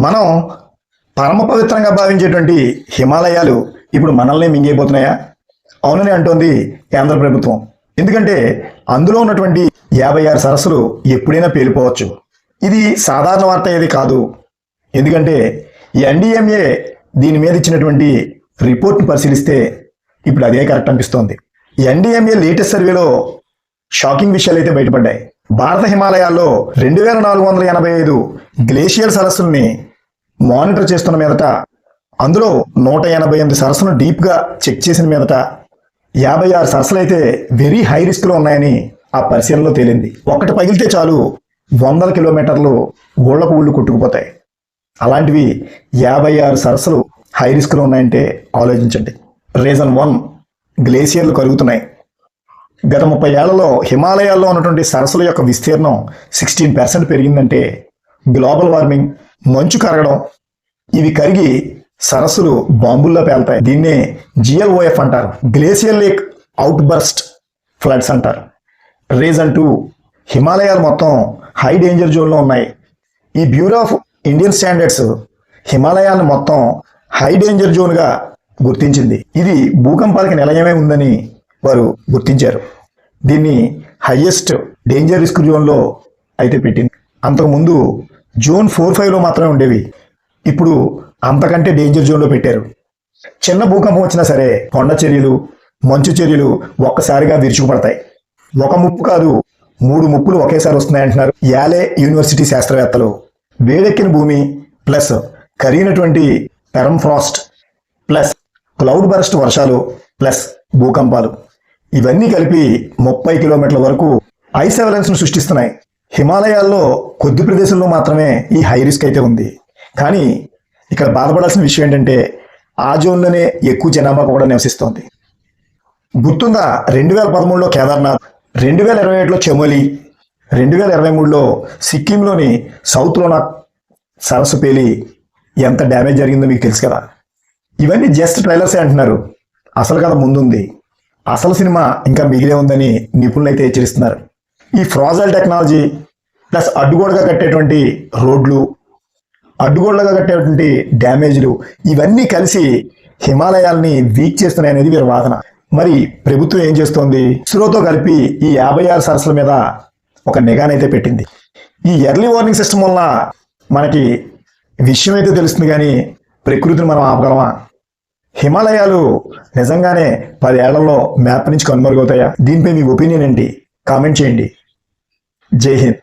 మనం పరమ పవిత్రంగా భావించేటువంటి హిమాలయాలు ఇప్పుడు మనల్ని మింగైపోతున్నాయా? అవునని అంటోంది కేంద్ర ప్రభుత్వం. ఎందుకంటే అందులో ఉన్నటువంటి 56 సరస్సులు ఎప్పుడైనా పేలిపోవచ్చు. ఇది సాధారణ వార్త ఏది కాదు. ఎందుకంటే ఎన్డీఎంఏ దీని మీద ఇచ్చినటువంటి రిపోర్ట్ను పరిశీలిస్తే ఇప్పుడు అదే కరెక్ట్ అనిపిస్తోంది. ఎన్డీఎంఏ లేటెస్ట్ సర్వేలో షాకింగ్ విషయాలు అయితే బయటపడ్డాయి. భారత హిమాలయాల్లో 2485 గ్లేషియర్ సరస్సుల్ని మానిటర్ చేస్తున్న మీదట, అందులో 188 సరస్సును డీప్గా చెక్ చేసిన మీదట 56 సరస్సులు అయితే వెరీ హై రిస్క్లో ఉన్నాయని ఆ పరిశీలనలో తేలింది. ఒక్కటి పగిలితే చాలు 100 కిలోమీటర్లు ఊళ్ళకు ఊళ్ళు కొట్టుకుపోతాయి. అలాంటివి 56 సరస్సులు హై రిస్క్లో ఉన్నాయంటే ఆలోచించండి. రీజన్ 1, గ్లేషియర్లు కరుగుతున్నాయి. గత 30 ఏళ్లలో హిమాలయాల్లో ఉన్నటువంటి సరస్సుల యొక్క విస్తీర్ణం 16% పెరిగిందంటే గ్లోబల్ వార్మింగ్, మంచు కరగడం, ఇవి కరిగి సరస్సులు బాంబుల్లో పేలుతాయి. దీన్నే GLOF అంటారు, glacier lake out burst floods అంటారు. రీజన్ 2, హిమాలయాలు మొత్తం హై డేంజర్ జోన్లో ఉన్నాయి. ఈ బ్యూరో ఆఫ్ ఇండియన్ స్టాండర్డ్స్ హిమాలయాలను మొత్తం హై డేంజర్ జోన్గా గుర్తించింది. ఇది భూకంపాలకి నిలయమే ఉందని వారు గుర్తించారు. దీన్ని హైయెస్ట్ డేంజర్ రిస్క్ జోన్లో అయితే పెట్టింది. అంతకుముందు జోన్ 4-5లో మాత్రమే ఉండేవి. ఇప్పుడు అంతకంటే డేంజర్ జోన్లో పెట్టారు. చిన్న భూకంపం వచ్చినా సరే కొండ చర్యలు, మంచు చర్యలు ఒక్కసారిగా విరుచుకుపడతాయి. ఒక ముప్పు కాదు, 3 ముప్పులు ఒకేసారి వస్తున్నాయంటున్నారు యాలే యూనివర్సిటీ శాస్త్రవేత్తలు. వేడెక్కిన భూమి ప్లస్ కరిగినటువంటి permafrost plus cloudburst వర్షాలు ప్లస్ భూకంపాలు, ఇవన్నీ కలిపి 30 కిలోమీటర్ల వరకు ఐస్ అవలాంచ్ను సృష్టిస్తున్నాయి. హిమాలయాల్లో కొద్ది ప్రదేశంలో మాత్రమే ఈ హై రిస్క్ అయితే ఉంది. కానీ ఇక్కడ బాధపడాల్సిన విషయం ఏంటంటే ఆ జోన్లోనే ఎక్కువ జనాభా కూడా నివసిస్తోంది. గుర్తుందా, 2013లో కేదార్నాథ్, 2021లో చమోలి, 2023లో సిక్కింలోని సౌత్ లోనాక్ సరస్సు పేలి ఎంత డ్యామేజ్ జరిగిందో మీకు తెలుసు కదా. ఇవన్నీ జస్ట్ ట్రైలర్సే అంటున్నారు. అసలు కథ ముందుంది. అసలు సినిమా ఇంకా మిగిలే ఉందని నిపుణులు అయితే హెచ్చరిస్తున్నారు. ఈ ఫ్రాజైల్ టెక్నాలజీ ప్లస్ అడ్డుగోడగా కట్టేటువంటి రోడ్లు, అడ్డుగోడలుగా కట్టేటువంటి డ్యామేజ్లు, ఇవన్నీ కలిసి హిమాలయాల్ని వీక్ చేస్తున్నాయి అనేది వీరి వాదన. మరి ప్రభుత్వం ఏం చేస్తోంది? ఇస్రోతో కలిపి ఈ 56 సరస్సుల మీద ఒక నిఘానైతే పెట్టింది. ఈ ఎర్లీ వార్నింగ్ సిస్టమ్ వల్ల మనకి విషయం అయితే తెలుస్తుంది, కానీ ప్రకృతిని మనం ఆపగలమా? హిమాలయాలు నిజంగానే 10 ఏళ్లలో మ్యాప్ నుంచి కనుమరుగవుతాయా? దీనిపై మీ ఒపీనియన్ ఏంటి? కామెంట్ చేయండి. జై హింద్.